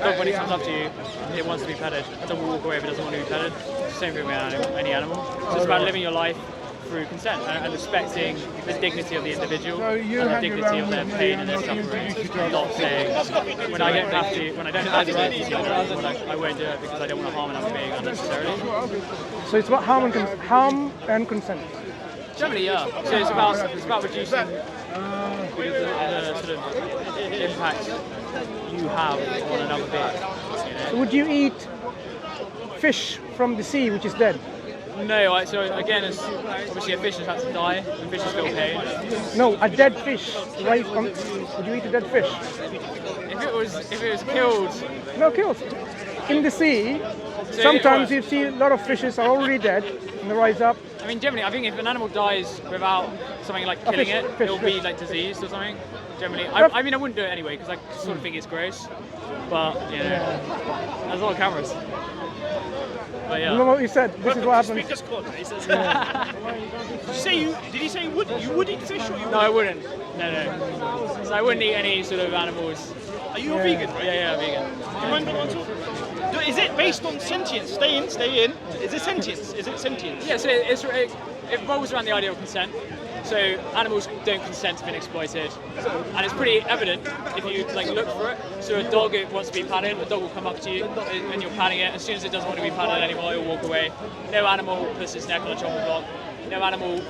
dog, when it comes up to you, it wants to be petted. A dog will walk away if it doesn't want to be petted. Same thing with any animal. So it's about living your life through consent and respecting the dignity of the individual and the dignity of their pain and their suffering. Not saying when I don't have to do it, I won't do it because I don't want to harm another being unnecessarily. So it's about harm and consent. Generally, yeah. So it's about reducing the sort of impact you have on another being. You know? So would you eat fish from the sea which is dead? No, so again, it's obviously a fish has had to die, and fishes feel pain. No, a dead fish. Right from, would you eat a dead fish? If it was killed. No, killed. In the sea, So sometimes you see a lot of fishes are already dead and they rise up. I mean, generally, I think if an animal dies without something like killing it'll be like diseased or something. Generally, I mean, I wouldn't do it anyway because I sort of think it's gross. But you know, there's a lot of cameras. But yeah. You know what you said? This is what happens. Speaker's called. He says, did he say you would eat fish or you No, I wouldn't. No. So I wouldn't eat any sort of animals. Are you a vegan, right? Yeah, I'm vegan. Do you mind, Mansur? Is it based on sentience? Stay in. Is it sentience? Yeah, so it revolves around the idea of consent. So animals don't consent to being exploited, and it's pretty evident if you look for it. So a dog, it wants to be patted, a dog will come up to you and you're patting it. As soon as it doesn't want to be patted anymore, it'll walk away. No animal puts its neck on a chopping block. No animal.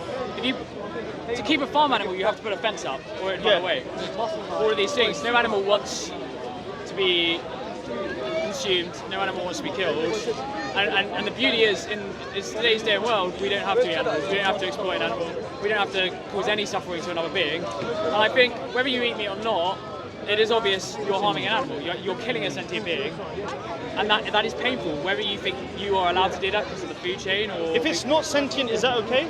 To keep a farm animal, you have to put a fence up or it'll run away. All of these things. No animal wants to be consumed. No animal wants to be killed. And the beauty is, in today's day and world, we don't have to eat animals. We don't have to exploit an animal. We don't have to cause any suffering to another being. And I think whether you eat meat or not, it is obvious you're harming an animal. You're killing a sentient being, and that is painful. Whether you think you are allowed to do that because of the food chain, or if it's not sentient, is that okay?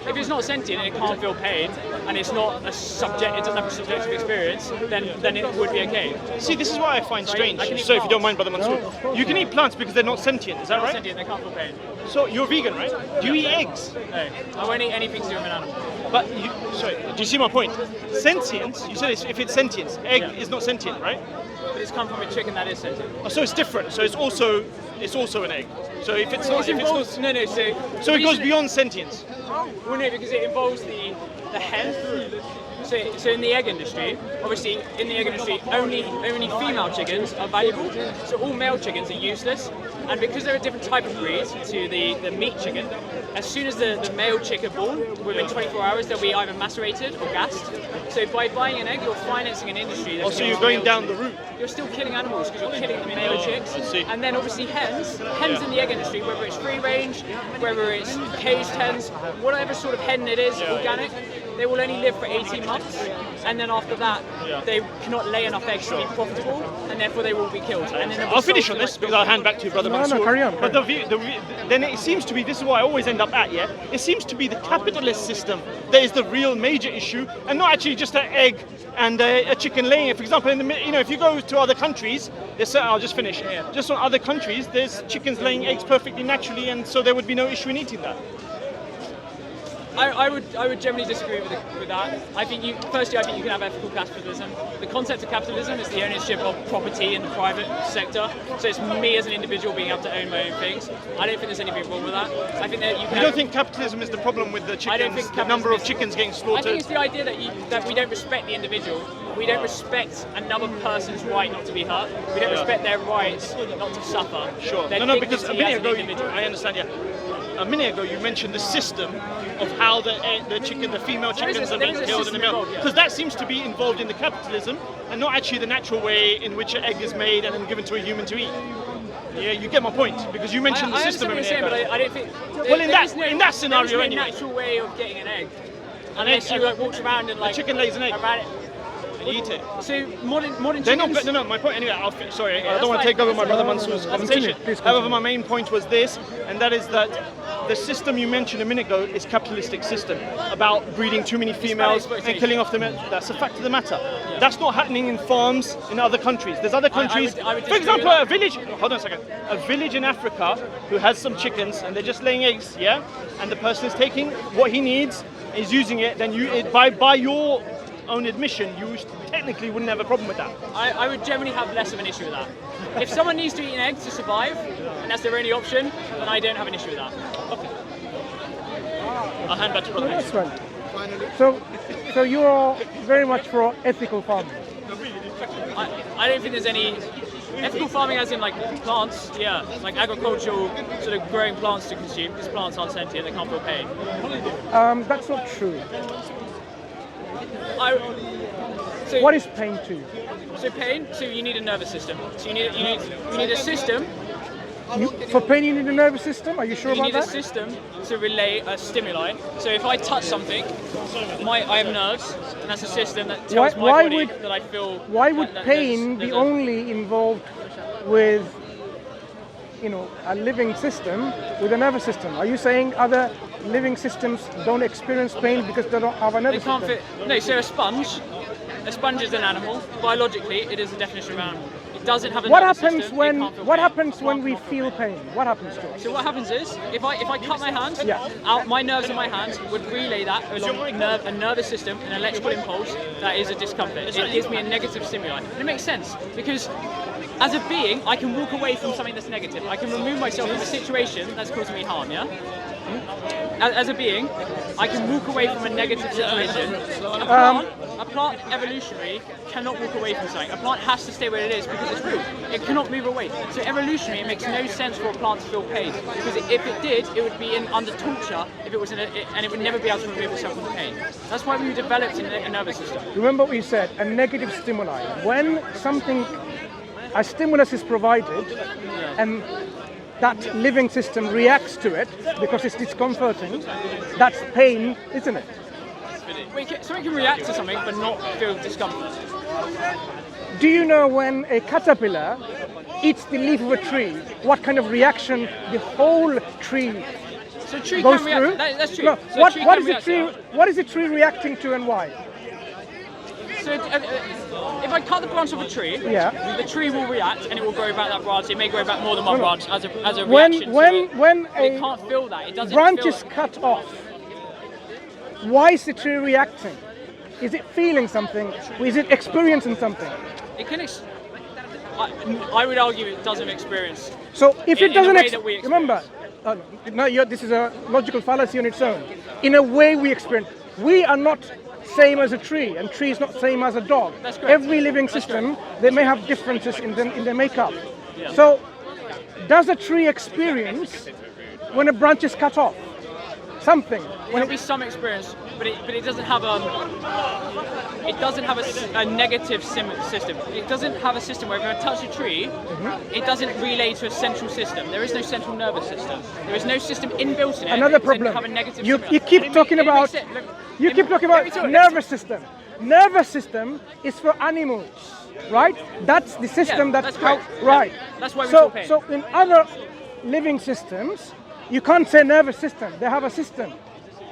If it's not sentient and it can't feel pain, and it's not a subject, it doesn't have a subjective experience, then it would be okay. See, this is what I find strange. So if you don't mind, Brother Mansur, you can eat plants because they're not sentient. Is that right? Sentient, they can't feel pain. So you're vegan, right? Do you eat eggs? No, I won't eat anything to do with an animal. But do you see my point? Sentience. You said if it's sentience, egg is not sentient, right? But it's come from a chicken that is sentient. Oh, so it's different. So it's also an egg. So if it's not, so it goes beyond sentience. Well, no, because it involves the hen. So in the egg industry, obviously in the egg industry, only female chickens are valuable. So all male chickens are useless. And because they're a different type of breed to the meat chicken, as soon as the male chick are born, within 24 hours they'll be either macerated or gassed. So by buying an egg, you're financing an industry. So you're going down the route. You're still killing animals because you're killing the male chicks. I see. And then obviously hens in the egg industry, whether it's free range, whether it's caged hens, whatever sort of hen it is, organic, they will only live for 18 months, and then after that, they cannot lay enough eggs to be profitable, and therefore they will be killed. And then I'll finish on this because I'll hand back to you, Brother Mansur. No, carry on. But then it seems to be, this is what I always end up at, yeah? It seems to be the capitalist system that is the real major issue, and not actually just an egg and a chicken laying it. For example, if you go to other countries, I'll just finish. Just on other countries, there's chickens laying eggs perfectly naturally, and so there would be no issue in eating that. I would generally disagree with that. I think you can have ethical capitalism. The concept of capitalism is the ownership of property in the private sector. So it's me as an individual being able to own my own things. I don't think there's anything wrong with that. I think that you don't think capitalism is the problem with the chickens? I don't think the number of chickens getting slaughtered. I think it's the idea that we don't respect the individual. We don't respect another person's right not to be hurt. We don't respect their rights not to suffer. Sure. No, because a minute ago, I understand. Yeah. A minute ago, you mentioned the system of how the female chickens are being killed in the male, because that seems to be involved in the capitalism and not actually the natural way in which an egg is made and then given to a human to eat. Yeah, you get my point, because you mentioned the system. I understand what you're saying, but I don't think. Well, in that scenario, anyway. There's no natural way of getting an egg, unless you walks around and a chicken lays an egg. Eat it. So modern chickens... No, my point anyway, I don't want to take over my brother Mansur's conversation. However, my main point was this, and that is that the system you mentioned a minute ago is capitalistic system, about breeding too many females and killing off the men. That's a fact of the matter. Yeah. That's not happening in farms in other countries. There's other countries, for example, a village in Africa who has some chickens and they're just laying eggs, yeah? And the person is taking what he needs, is using it, then by your own admission, you technically wouldn't have a problem with that. I would generally have less of an issue with that. If someone needs to eat an egg to survive, and that's their only option, then I don't have an issue with that. Okay. I'll hand back to Brother. That's right. So you are very much for ethical farming. I don't think there's any ethical farming as in like plants, yeah, like agricultural sort of growing plants to consume, because plants aren't sentient, they can't feel pain. That's not true. So what is pain to you? So pain, so you need a nervous system. So you need a system. For pain you need a nervous system? Are you sure about that? You need a system to relay a stimuli. So if I touch something, I have nerves, and that's a system that tells my body that I feel. Why would pain be only involved with, a living system with a nervous system? Are you saying other living systems don't experience pain because they don't have a nervous system? They can't fit. No, so a sponge is an animal. Biologically, it is a definition of animal. Doesn't have a nervous system. What happens when we feel pain? What happens to us? So what happens is, if I cut my hand, my nerves in my hand would relay that along a nervous system, an electrical impulse that is a discomfort. It gives me a negative stimuli. And it makes sense, because as a being, I can walk away from something that's negative. I can remove myself from a situation that's causing me harm, yeah? As a being, I can walk away from a negative situation. A plant evolutionary cannot walk away from something. A plant has to stay where it is because it's root. It cannot move away. So evolutionary, it makes no sense for a plant to feel pain, because if it did, it would be under torture if it was and it would never be able to remove itself from pain. That's why we developed a nervous system. Remember what you said, a negative stimuli. When a stimulus is provided, and that living system reacts to it because it's discomforting, that's pain, isn't it? Something can react to something but not feel discomfort. Do you know when a caterpillar eats the leaf of a tree, what kind of reaction the whole tree so tree goes can through? React. That's true. No, so what is the tree reacting to and why? So if I cut the branch of a tree, the tree will react and it will grow back that branch. It may grow back more than one branch as a reaction. When it can't feel that. It doesn't. Branch is cut off. Why is the tree reacting? Is it feeling something? Is it experiencing something? It can. I would argue it doesn't experience. So if it doesn't, remember, this is a logical fallacy on its own. In a way, we experience. We are not same as a tree, and tree is not same as a dog. That's correct. Every living system, they may have differences in their makeup. Yeah. So, does a tree experience when a branch is cut off? Something. There'll be some experience, but it doesn't have a negative system. It doesn't have a system where if I touch a tree, it doesn't relay to a central system. There is no central nervous system. There is no system inbuilt in it. Another problem. Have a negative You keep talking about nervous system. Nervous system is for animals, right? That's the system that's how. Right. That's why we feel pain. So in other living systems, you can't say nervous system. They have a system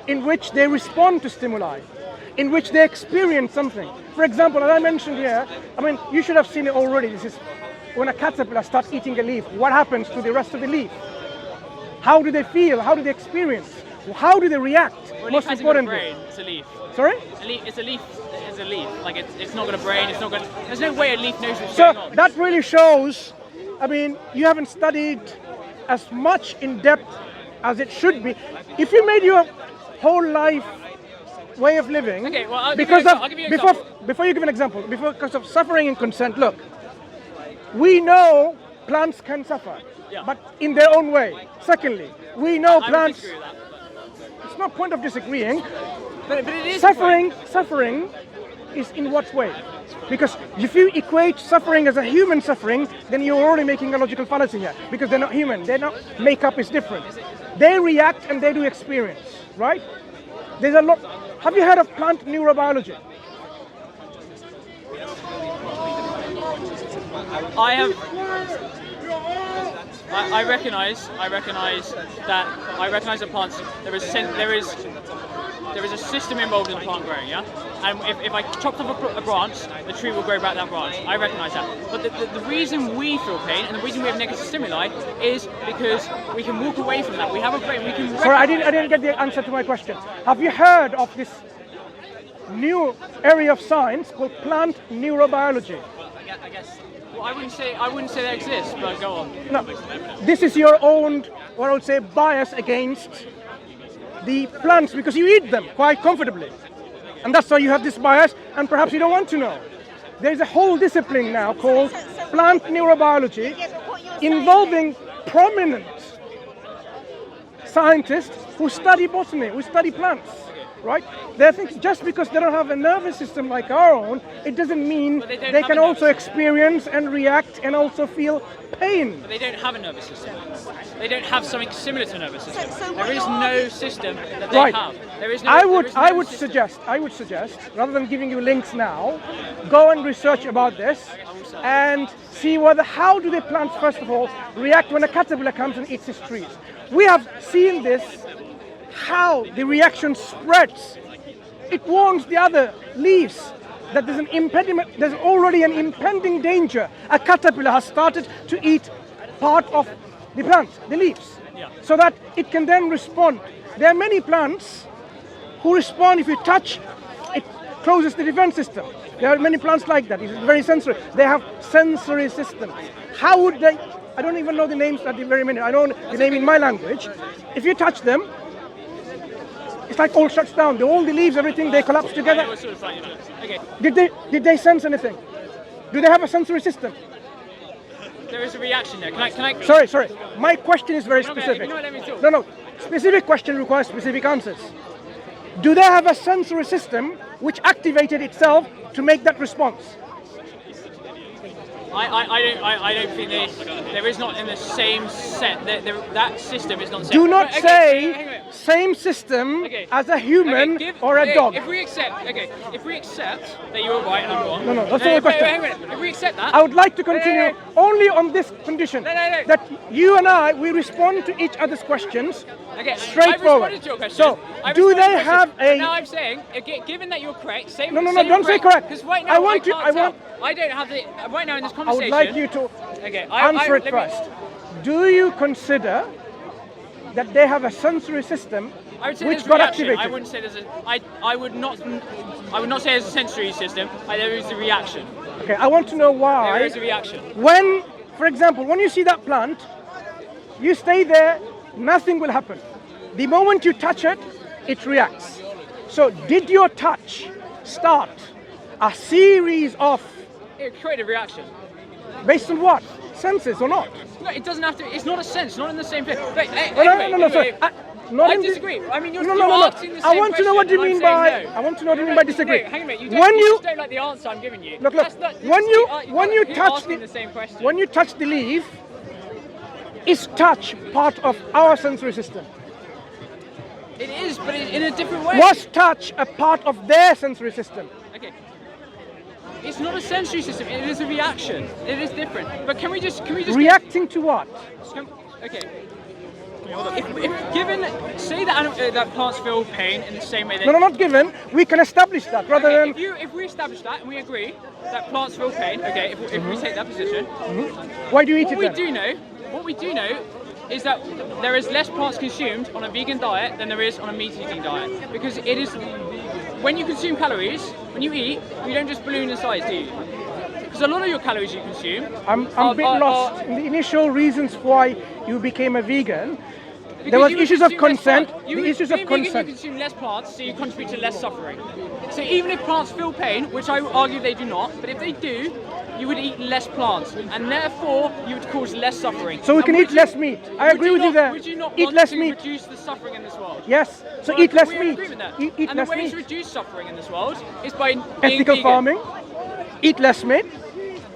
in which they respond to stimuli, in which they experience something. For example, as I mentioned here, you should have seen it already. This is when a caterpillar starts eating a leaf. What happens to the rest of the leaf? How do they feel? How do they experience? How do they react? Well, most importantly, brain, it's a leaf. Sorry? It's a leaf. It's a leaf. Like it's not got a brain. It's not got. There's no way a leaf knows what's going on. So that really shows. You haven't studied as much in depth as it should be. If you made your whole life way of living, okay, well, I'll because give you an example. Before you give an example, because of suffering and consent, look, we know plants can suffer, but in their own way. Secondly, we know plants. I would disagree with that. It's not point of disagreeing. But it is suffering is in what way? Because if you equate suffering as a human suffering, then you're already making a logical fallacy here. Because they're not human. Makeup is different. They react and they do experience, right? There's a lot. Have you heard of plant neurobiology? I have. I recognise that plants. There is a system involved in plant growing, yeah. And if I chop off a branch, the tree will grow back that branch. I recognise that. But the reason we feel pain and the reason we have negative stimuli is because we can walk away from that. We have a brain. We can. Sorry, I didn't get the answer to my question. Have you heard of this new area of science called plant neurobiology. I guess. Well, I wouldn't say that exists, but go on. No, this is your own, what I would say, bias against the plants because you eat them quite comfortably. And that's why you have this bias, and perhaps you don't want to know. There's a whole discipline now called plant neurobiology involving prominent scientists who study botany, who study plants. Right? They think just because they don't have a nervous system like our own, it doesn't mean they can also experience and react and also feel pain. But they don't have a nervous system. They don't have something similar to a nervous system. There is no system that they have. There is no. I would suggest, rather than giving you links now, go and research about this and see how do the plants first of all react when a caterpillar comes and eats its trees. We have seen this. How the reaction spreads. It warns the other leaves that there's an impediment, there's already an impending danger. A caterpillar has started to eat part of the plant, the leaves, so that it can then respond. There are many plants who respond if you touch, it closes the defense system. There are many plants like that. It's very sensory. They have sensory systems. How would they, I don't even know the names at the very minute. I know the name in my language. If you touch them, it's like all shuts down. All the leaves, everything, they collapse together. Okay. Did they sense anything? Do they have a sensory system? There is a reaction there. Can I? Sorry. My question is very specific. No. Specific question requires specific answers. Do they have a sensory system which activated itself to make that response? I don't think there is not in the same set. That system is not the same. Do not say same system as a human or a dog. If we accept that you were right and I'm wrong. No, that's not the question. If we accept that, I would like to continue only on this condition that you and we respond to each other's questions straightforward. I responded to your question. So, do they have a? Now I'm saying, given that you're correct, say No, don't say correct. Because right now I don't have the right now in this conversation. I would like you to answer it first. Do you consider that they have a sensory system which got activated? I wouldn't say there's a. I would not say there's a sensory system. There is a reaction. Okay, I want to know why. There is a reaction. When, for example, when you see that plant, you stay there, nothing will happen. The moment you touch it, it reacts. So, did your touch start a series of? It created a reaction. Based on what? Senses or not? No, it doesn't have to. It's not a sense. Not in the same place. But, no. Sorry. I disagree. I mean, you're asking the same I want to know what you mean by. No. I want to know what you mean by disagree. Hang on a minute. You don't like the answer I'm giving you. Look. When you touch the leaf, is touch part of our sensory system? It is, but in a different way. Was touch a part of their sensory system? Okay. It's not a sensory system. It is a reaction. It is different. But can we just reacting to what? Okay. If given, say that plants feel pain in the same way. No, not given. We can establish that rather than. If we establish that and we agree that plants feel pain, okay. If we take that position, why do you eat it? What we do know is that there is less plants consumed on a vegan diet than there is on a meat-eating diet, because it is. When you consume calories, when you eat, you don't just balloon in size, do you? Because a lot of your calories you consume. I'm a bit lost in the initial reasons why you became a vegan. There was issues of consent. The issues of consent. You consume less plants, so you contribute to less suffering. So even if plants feel pain, which I would argue they do not, but if they do, you would eat less plants, and therefore you would cause less suffering. So we can eat less meat. I agree with you there. Would you not eat want less to meat? reduce the suffering in this world? Yes. So eat less meat. Agree with that. Eat and less the way meat. to reduce suffering in this world is by being ethical vegan. Farming. Eat less meat.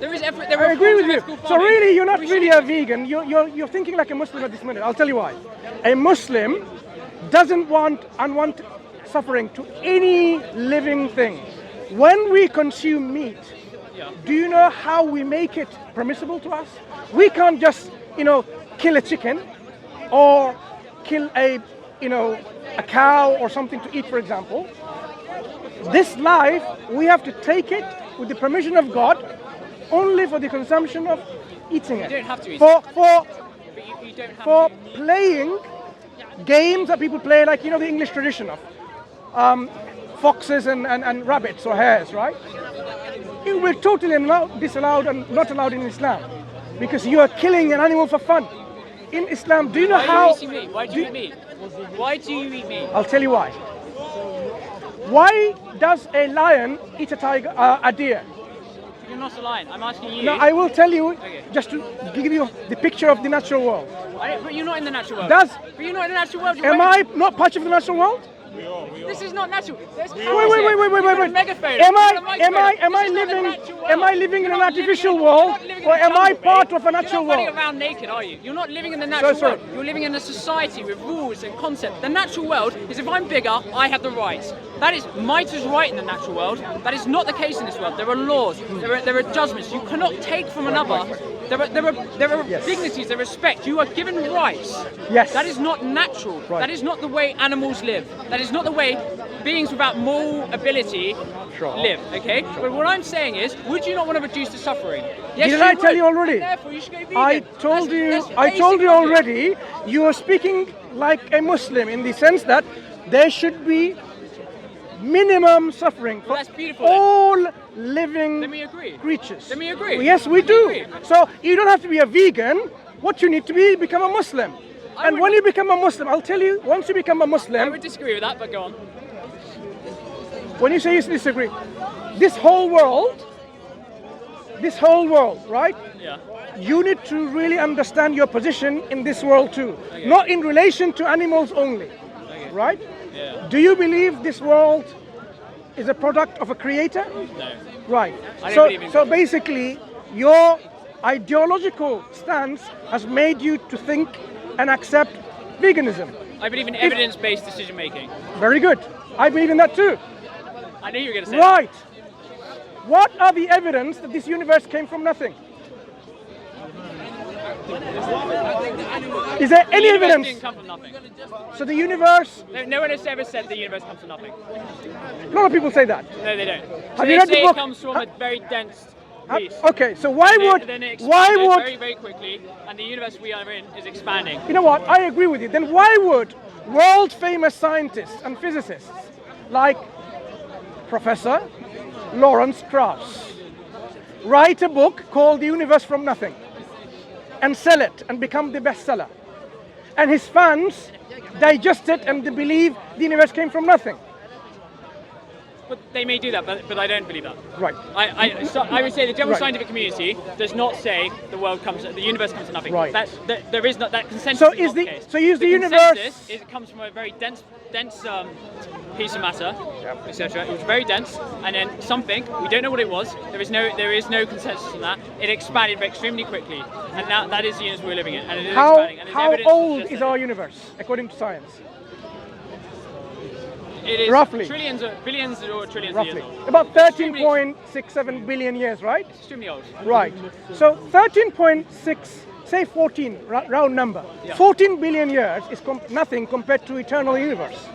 I agree with you. So really, you're not really a vegan. You're thinking like a Muslim at this minute. I'll tell you why. A Muslim doesn't want unwanted suffering to any living thing. When we consume meat, do you know how we make it permissible to us? We can't just, kill a chicken or kill a cow or something to eat, for example. This life, we have to take it with the permission of God, only for the consumption of eating it. You don't have to eat it. For playing games that people play, like the English tradition of foxes and rabbits or hares, right? It will totally disallowed and not allowed in Islam, because you are killing an animal for fun. In Islam, do you know how? Why do you eat meat? Why do you eat meat? I'll tell you why. Why does a lion eat a deer? You're not a lion. I'm asking you. No, I will tell you, Okay. just to give you the picture of the natural world. But you're not in the natural world. Does But you're not in the natural world. am I not part of the natural world? This is not natural. There's Wait. Am I living in an artificial world, or am I part of a natural You're not world? running around naked, are you? You're not living in the natural sorry. world. You're living in a society with rules and concepts. The natural world is if I'm bigger, I have the rights. That is might is right in the natural world. That is not the case in this world. There are laws. There are judgments. You cannot take from another. There are Yes. dignities. There are respect. You are given rights. Yes. That is not natural. Right. That is not the way animals live. That is not the way beings without moral ability live. Okay. But what I'm saying is, would you not want to reduce the suffering? Yes, Didn't I tell would. you already? And therefore, you should go vegan. I told That's you basic logic. already. You are speaking like a Muslim in the sense that there should be minimum suffering for Well, that's beautiful then. all living Let me agree. creatures. Let me agree. Yes, we Let me do. agree. So you don't have to be a vegan. What you need to be, become a Muslim. And would- when you become a Muslim, I'll tell you, once you become a I Muslim, would disagree with that, but go on. when you say you disagree, this whole world, right? Yeah. You need to really understand your position in this world too, not in relation to animals only, right? Yeah. Do you believe this world is a product of a creator? No. Right. I don't believe in So God. basically, your ideological stance has made you to think and accept veganism. I believe in evidence-based decision making. Very good. I believe in that too. I knew you were going to say that. Right. What are the evidence that this universe came from nothing? Is there any The universe evidence? didn't come from nothing. So the universe, No one has ever said the universe comes from nothing. a lot of people say that. No, they don't. Have They you read the say book? it comes from a very dense piece. Okay, so why Then it why expanded would, very, very quickly, and the universe we are in is expanding. you know what, I agree with you. Then why would world famous scientists and physicists like Professor Lawrence Krauss write a book called The Universe from Nothing and sell it and become the bestseller? And his fans digest it and they believe the universe came from nothing. But they may do that, but I don't believe that. Right. I would say the general Right. scientific community does not say the universe comes from nothing. Right. There is not that consensus. So is is not the case. so is the universe consensus is it comes from a very dense piece of matter, etc. It was very dense, and then something we don't know what it was. There is no consensus on that. It expanded extremely quickly, and now that is the universe we're living in, and it is expanding. And there's how evidence to old suggest is that our universe according to science? it is roughly? billions or trillions Roughly. of years old. About Extremely- 13.67 billion years, right? Extremely old. Right. So 13.6, say 14, round number. Yeah. 14 billion years is nothing compared to eternal universe.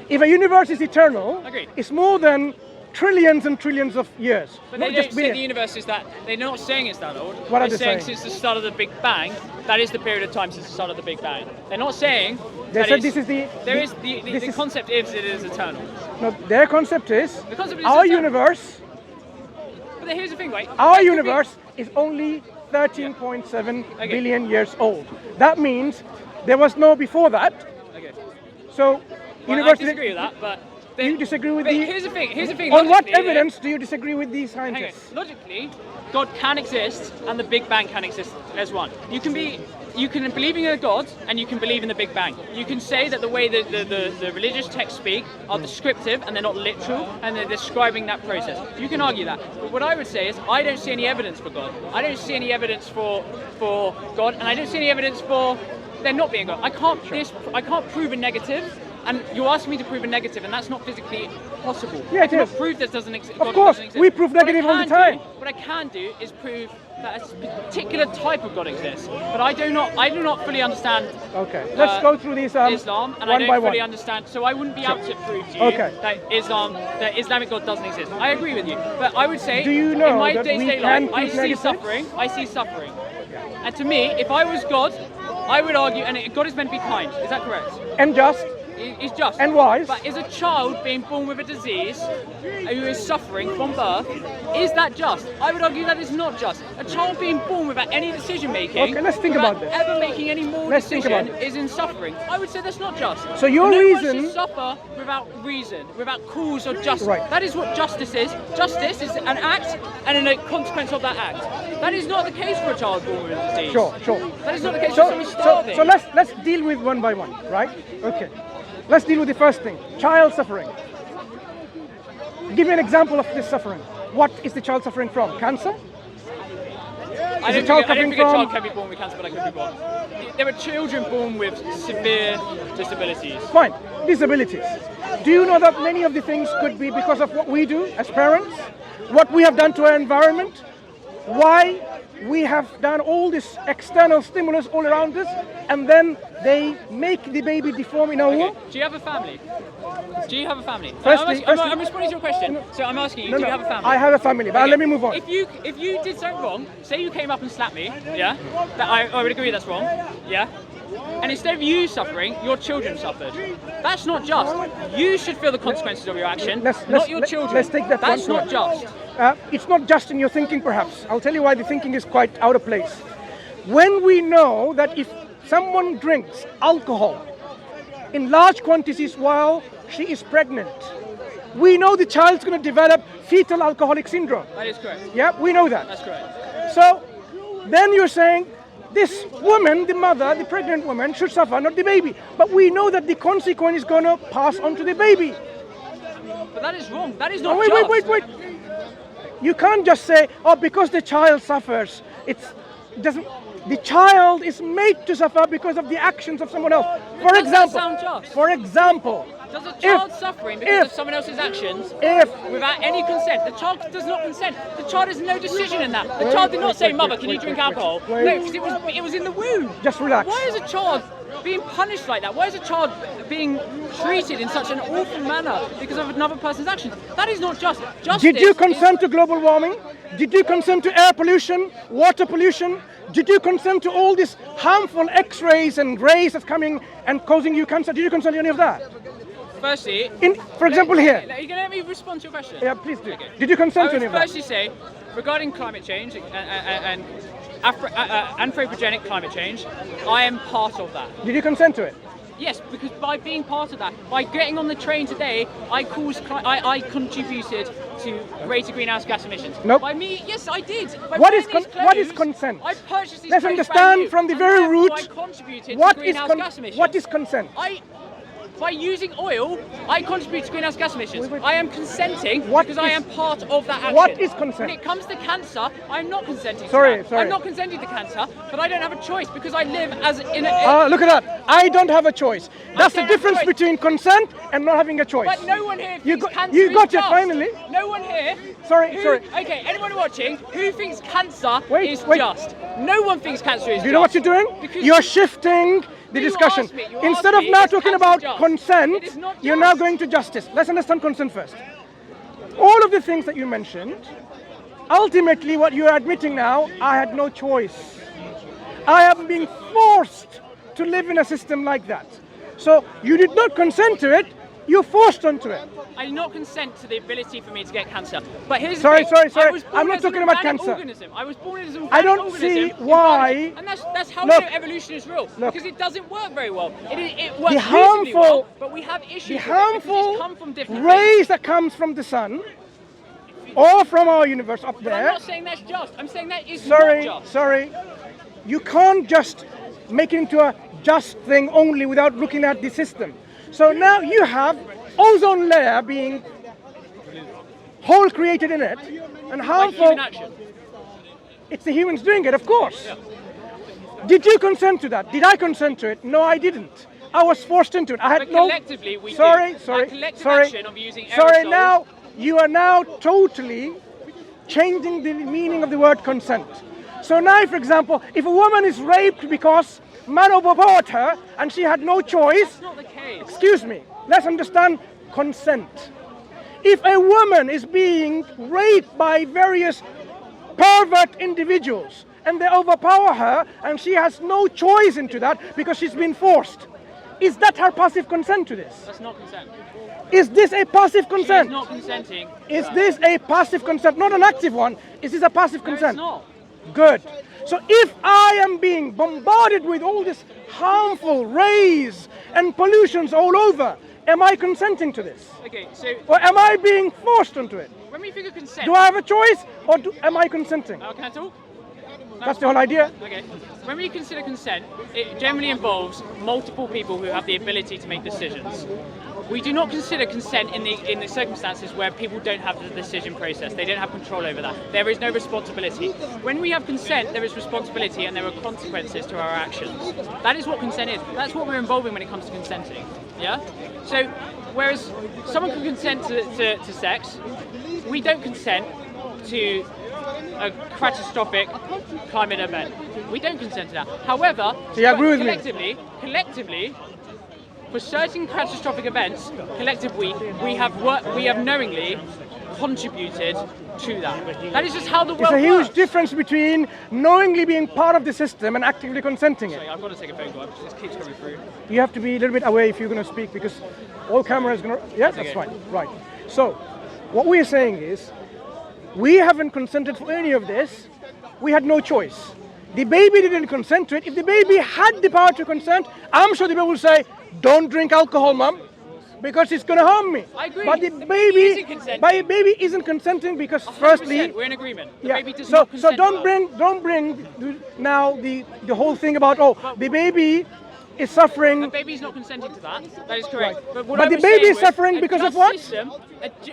If a universe is eternal, Agreed. it's more than trillions and trillions of years, But not they just don't say billions. the universe is that. They're not saying it's that old. What are they're they saying saying? since the start of the Big Bang, that is the period of time since the start of the Big Bang. They're not saying. They that said it's- this is the- There the- is the this is- concept is it is eternal. No, their concept is The concept is our eternal. universe. But here's the thing, right? Our That could be- universe is only 13.7 Okay. billion years old. That means there was no before that. Okay. So, Well, I universe. disagree with that, but. You disagree with but the- Here's the thing. Here's the thing. On what logically, evidence do you disagree with these Hang on. scientists? Logically, God can exist and the Big Bang can exist as one. You can believe in a God and you can believe in the Big Bang. You can say that the way the religious texts speak are descriptive and they're not literal and they're describing that process. You can argue that. But what I would say is I don't see any evidence for God. I don't see any evidence for God, and I don't see any evidence for there not being God. I can't prove a negative. And you're asking me to prove a negative, and that's not physically possible. Yeah, I it cannot is. prove that doesn't exist. Of course, we prove negative all the time. What I can do is prove that a particular type of God exists. But I do not fully understand Okay, let's go through these Islam, and I one don't by fully one. understand. So I wouldn't be able to prove to you Okay. that Islamic God doesn't exist. I agree with you, but I would say Do you know in my that we day-to-day can life, I prove see negatives? suffering. I see suffering, and to me, if I was God, I would argue, and God is meant to be kind. Is that correct? And just is just. And wise. But is a child being born with a disease who is suffering from birth, is that just? I would argue that is not just. A child being born without any decision making, Okay, let's think about this. ever making any more Let's think decision, about it. is in suffering. I would say that's not just. So your no reason- one should suffer without reason, without cause or justice. Right. That is what justice is. Justice is an act and a consequence of that act. That is not the case for a child born with a disease. Sure. That is not the case for someone starving. So let's deal with one by one, right? Okay. Let's deal with the first thing, child suffering. Give me an example of this suffering. What is the child suffering from? Cancer? I don't think a child can be born with cancer, but I could be born. There are children born with severe disabilities. Fine, disabilities. Do you know that many of the things could be because of what we do as parents? What we have done to our environment? Why we have done all this external stimulus all around us, and then they make the baby deform in our womb? Do you have a family? Do you have a family? Firstly- I'm responding to your question. So I'm asking you, do you have a family? I have a family, but let me move on. If you did something wrong, say you came up and slapped me, yeah, that I would agree that's wrong, yeah. And instead of you suffering, your children suffered. That's not just. You should feel the consequences of your action, not your children. Let's take that That's one not just. It's not just in your thinking, perhaps. I'll tell you why the thinking is quite out of place. When we know that if someone drinks alcohol in large quantities while she is pregnant, we know the child's going to develop fetal alcoholic syndrome. That is correct. Yeah, we know that. That's correct. So then you're saying this woman, the mother, the pregnant woman, should suffer, not the baby. But we know that the consequence is going to pass on to the baby. But that is wrong. That is not Wait. just. You can't just say, oh, because the child suffers, the child is made to suffer because of the actions of someone else. For example, sound just? For example, Does a child suffering because of someone else's actions without any consent? The child does not consent. The child has no decision in that. The child did not say, "Mother, can you drink alcohol?" No, because it was in the womb. Just relax. Why is a child being punished like that? Why is a child being treated in such an awful manner because of another person's actions? That is not just. Justice. Did you consent to global warming? Did you consent to air pollution, water pollution? Did you consent to all these harmful X-rays and rays that's coming and causing you cancer? Did you consent to any of that? Firstly, for example, here. Are you going to let me respond to your question? Yeah, please do. Okay. Did you consent to any I of would that? firstly say, regarding climate change and anthropogenic climate change, I am part of that. Did you consent to it? Yes, because by being part of that, by getting on the train today, I contributed to greater greenhouse gas emissions. Nope. By me, yes, I did. By What is clothes, consent? I purchased these Let's clothes understand brand new, from the and very therefore root I contributed what to is greenhouse gas emissions. what is consent? By using oil, I contribute to greenhouse gas emissions. Wait. I am consenting because I am part of that action. What is consent? When it comes to cancer, I'm not consenting Sorry. to that. I'm not consenting to cancer, but I don't have a choice because I live as in a... Look at that. I don't have a choice. That's the don't have a difference choice. between consent and not having a choice. But no one here You thinks got- cancer you is got it, just. finally. No one here... Sorry. Okay, anyone watching, who thinks cancer Wait. is just? No one thinks cancer is just. Do you know what you're doing? Because You're shifting the You discussion. asked me- you Instead asked of me, now is talking cancer about just? consent, It is not you're now just. going to justice. Let's understand consent first. All of the things that you mentioned, ultimately what you're admitting now, I had no choice. I am being forced to live in a system like that. So you did not consent to it, you're forced onto it. I did not consent to the ability for me to get cancer. But here's Sorry, the thing. sorry. I was born I'm not as an talking about organic cancer. Organism. I was born as an organic I don't organism see in why- body. And that's how Look. evolution is real. Look. Because it doesn't work very well. It works The reasonably well, harmful, but we have issues the with it because it's harmful come from different rays things. that comes from the sun or from our universe up But I'm there. not saying that's just. I'm saying that is not just. Sorry. You can't just make it into a just thing only without looking at the system. So now you have ozone layer being hole created in it and By harmful. human action. It's the humans doing it, of course. Did you consent to that? Did I consent to it? No, I didn't. I was forced into it. I had But no. collectively we Sorry, did. sorry, By collective sorry. action of using Sorry, aerosols. now you are now totally changing the meaning of the word consent. So now, for example, if a woman is raped because man overpowered her and she had no choice, That's not the case. excuse me, let's understand consent. If a woman is being raped by various pervert individuals and they overpower her and she has no choice into that because she's been forced, Is that her passive consent to this? That's not consent. Is this a passive consent? She's not consenting. Is this a passive consent? Not an active one. Is this a passive consent? No, it's not. Good. So if I am being bombarded with all this harmful rays and pollutions all over, am I consenting to this? Okay, so Or am I being forced onto it? when we think of consent, Do I have a choice or am I consenting? can I talk? That's the whole idea. Okay. When we consider consent, it generally involves multiple people who have the ability to make decisions. We do not consider consent in the circumstances where people don't have the decision process. They don't have control over that. There is no responsibility. When we have consent, there is responsibility and there are consequences to our actions. That is what consent is. That's what we're involving when it comes to consenting. Yeah? So, whereas someone can consent to sex, we don't consent to a catastrophic climate event. We don't consent to that. However, So you agree with me? collectively, for certain catastrophic events, collectively, we have knowingly contributed to that. That is just how the world There's a huge works. difference between knowingly being part of the system and actively consenting it. Sorry, I've got to take a phone call. This keeps coming through. You have to be a little bit away if you're going to speak because all cameras going to... Yeah, that's okay. fine. Right. So, what we're saying is, we haven't consented for any of this. We had no choice. The baby didn't consent to it. If the baby had the power to consent, I'm sure the baby will say, don't drink alcohol, mum, because it's going to harm me. I agree. But the The baby, isn't consenting. baby isn't consenting because firstly... we're in agreement. The Yeah. baby does So not consent. don't bring now the whole thing about the baby is suffering. The baby's not consenting to that. That is correct. Right. What But I the was baby saying is was suffering a because of just what? System,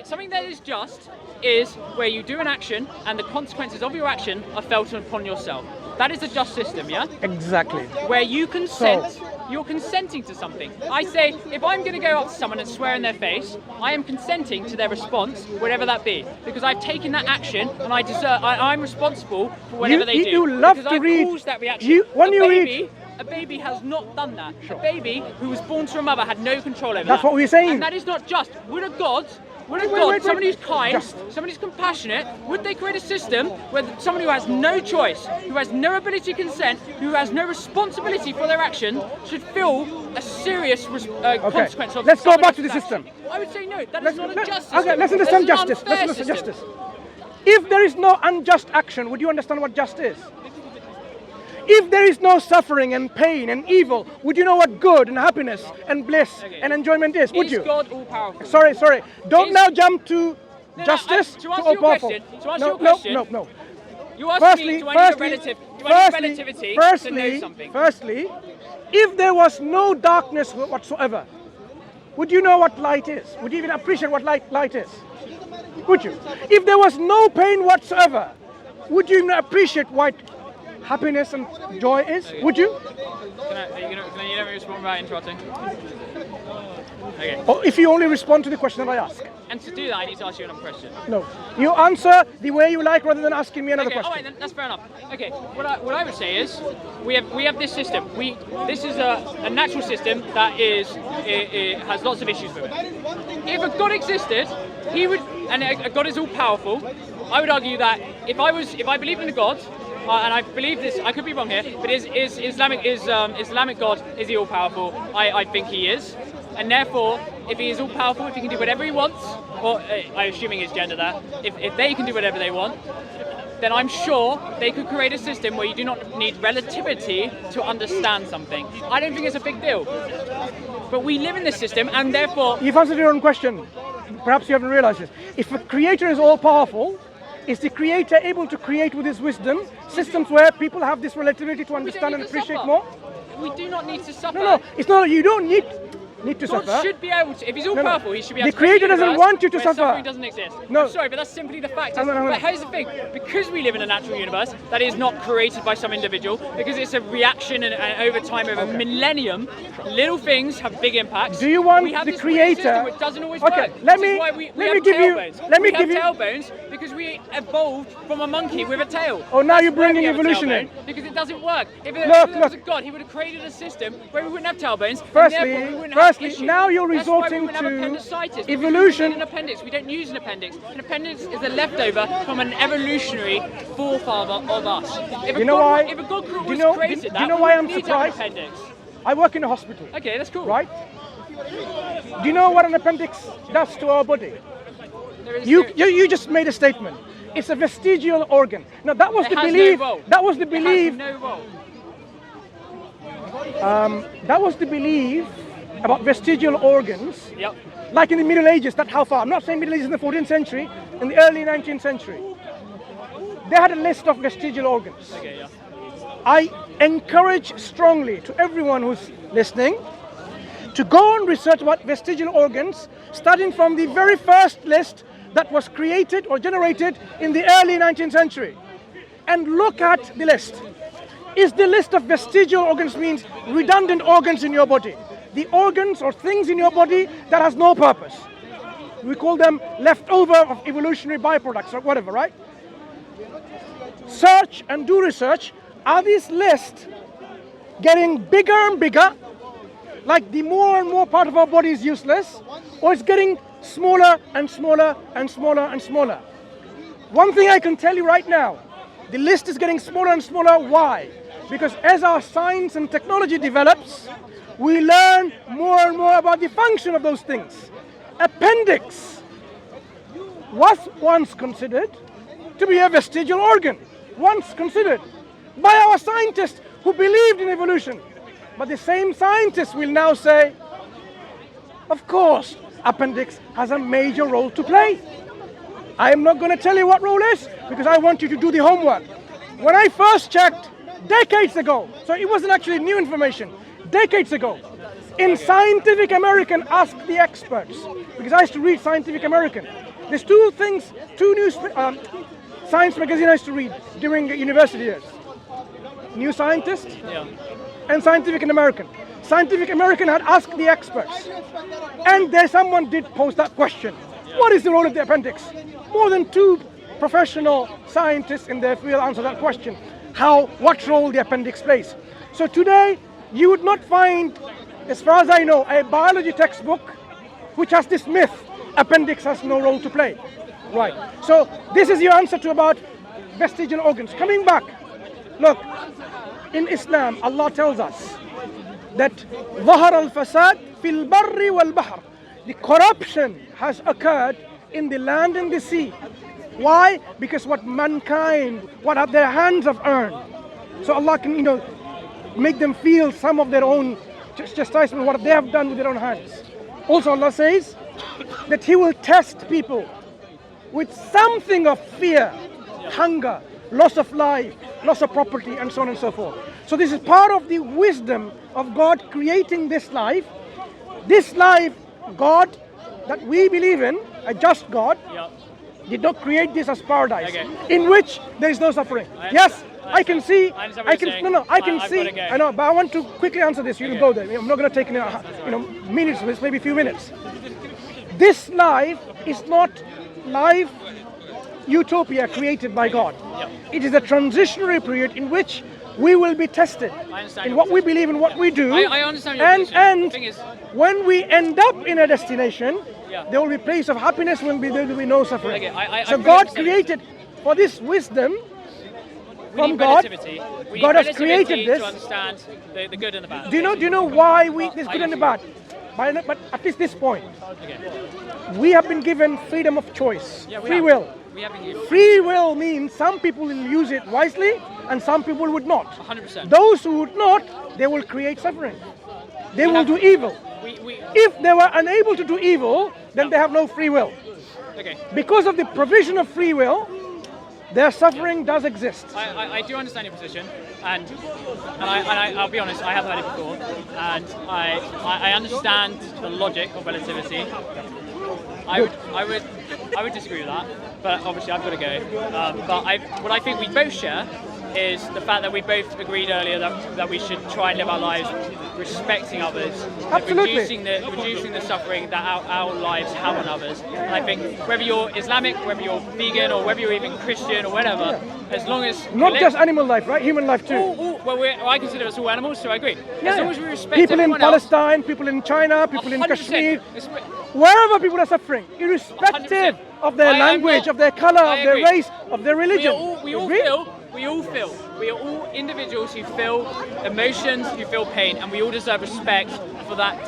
something that is just is where you do an action and the consequences of your action are felt upon yourself. That is a just system, yeah? Exactly. Where you consent, you're consenting to something. I say, if I'm going to go up to someone and swear in their face, I am consenting to their response, whatever that be, because I've taken that action and I'm responsible for whatever they do. You love because to I've read. caused that reaction. Read. A baby has not done that. A baby who was born to a mother had no control over that. That's what we're saying. And that is not just. Would a God, Wait. somebody who's kind, Just. somebody who's compassionate, would they create a system where someone who has no choice, who has no ability to consent, who has no responsibility for their action, should feel a serious consequence of Let's go someone back to the else's system. action? I would say no, that is not a just system. Okay, let's understand That's an justice. unfair Let's understand system. justice. If there is no unjust action, would you understand what just is? If there is no suffering and pain and evil, would you know what good and happiness and bliss and enjoyment is? Would you? Is God all powerful? Sorry. Don't Is- now jump to No, justice to to answer all your powerful. question, to answer your question, No. You asked me, do I need a relativity to know something? Firstly, if there was no darkness whatsoever, would you know what light is? Would you even appreciate what light is? Would you? If there was no pain whatsoever, would you even appreciate what happiness and joy is? Would you? Can you let me respond without interrupting? Okay. Or if you only respond to the question that I ask? And to do that, I need to ask you another question. No. You answer the way you like rather than asking me another Okay, question. alright, then that's fair enough. Okay, what I would say is, we have this system. This is a natural system that it has lots of issues with it. If a God existed, he would, and a God is all powerful. I would argue that if I believed in a God, and I believe this, I could be wrong here, but Islamic God, is he all powerful? I think he is. And therefore, if he is all powerful, if he can do whatever he wants, or I'm assuming his gender there, if they can do whatever they want, then I'm sure they could create a system where you do not need relativity to understand something. I don't think it's a big deal. But we live in this system, and therefore... You've answered your own question. Perhaps you haven't realized this. If a creator is all powerful, is the creator able to create with his wisdom systems where people have this relativity to understand and appreciate more? We do not need to suffer. No, it's not. You don't need to God suffer. should be able to. If he's all powerful, he should be able The to. create creator a doesn't universe want you to where suffer. Suffering doesn't exist. No. I'm sorry, but that's simply the fact. No. But here's the thing: because we live in a natural universe that is not created by some individual, because it's a reaction and over time, over millennium, little things have big impacts. Do you want we have the this weird creator? system which doesn't always Okay, work. let This is me why we let me have give you tailbones. let me we give have you. tailbones because we evolved from a monkey with a tail. Oh, now That's you're why we bringing have a evolution tailbone, in. because it doesn't work. If there was a God, he would have created a system where we wouldn't have tailbones. and therefore we wouldn't have issues. Now you're That's why we resorting wouldn't have to appendicitis, because we evolution. don't need an appendix. We don't use an appendix. An appendix is a leftover from an evolutionary forefather of us. If a You know God, why? If a God Do you was know- created do that, you know we why wouldn't I'm need to have an surprised? appendix. I work in a hospital. Okay, that's cool. Right? Do you know what an appendix does to our body? There is You just made a statement. It's a vestigial organ. Now that was It the has no belief. role. That was the It has belief. no role. That was the belief about vestigial organs. Yep. Like in the Middle Ages. That's how far. I'm not saying Middle Ages in the 14th century. In the early 19th century, they had a list of vestigial organs. Okay, yeah. I encourage strongly to everyone who's listening to go and research about vestigial organs, starting from the very first list that was created or generated in the early 19th century, and look at the list. Is the list of vestigial organs means redundant organs in your body, the organs or things in your body that has no purpose. We call them leftover of evolutionary byproducts or whatever, right? Search and do research. Are these lists getting bigger and bigger, like the more and more part of our body is useless, or it's getting smaller and smaller and smaller and smaller? One thing I can tell you right now, the list is getting smaller and smaller. Why? Because as our science and technology develops, we learn more and more about the function of those things. Appendix was once considered to be a vestigial organ, once considered by our scientists who believed in evolution. But the same scientists will now say, of course, appendix has a major role to play. I am not going to tell you what role is because I want you to do the homework. When I first checked decades ago, so it wasn't actually new information, decades ago, in Scientific American, Ask the Experts, because I used to read Scientific American. There's two news science magazines I used to read during university years. New Scientist and Scientific American. Scientific American had asked the experts, and there someone did pose that question. What is the role of the appendix? More than 2 professional scientists in their field answered that question. What role the appendix plays. So today, you would not find, as far as I know, a biology textbook which has this myth, appendix has no role to play. Right. So this is your answer to about vestigial organs. Coming back, look, in Islam, Allah tells us that ظهر الفساد في البر والبحر. The corruption has occurred in the land and the sea. Why? Because what their hands have earned. So Allah can, make them feel some of their own chastisement, what they have done with their own hands. Also Allah says that He will test people with something of fear, hunger, loss of life, loss of property, and so on and so forth. So this is part of the wisdom of God creating this life. This life, God, that we believe in, a just God, did not create this as paradise, in which there is no suffering. Yes, I can see. I know, but I want to quickly answer this. You will go there. I'm not going to take minutes. Maybe a few minutes. This life is not life utopia created by God. It is a transitionary period in which we will be tested in what we believe and what we do. I understand your position. And the thing is, when we end up in a destination, there will be a place of happiness when there will be no suffering. So God created for this wisdom from God. God has created this to understand the good and the bad. Do you know why this good and the bad? But at least this point, we have been given freedom of choice, free will. Free will means some people will use it wisely and some people would not. 100%. Those who would not, they will create suffering. They will do evil. If they were unable to do evil, then they have no free will. Because of the provision of free will, their suffering does exist. I do understand your position, and I'll be honest, I have heard it before, and I understand the logic of relativity. I would disagree with that, but obviously I've got to go. What I think we both share is the fact that we both agreed earlier that we should try and live our lives respecting others, reducing the suffering that our lives have on others. And I think whether you're Islamic, whether you're vegan, or whether you're even Christian or whatever, as long as not just animal life, right? Human life too. I consider us all animals, so I agree. As long as we respect people in Palestine, else, people in China, people in 100%. Kashmir, wherever people are suffering, irrespective of their language, of their color, of their race, of their religion. We all We all feel. We are all individuals who feel emotions, who feel pain, and we all deserve respect for that.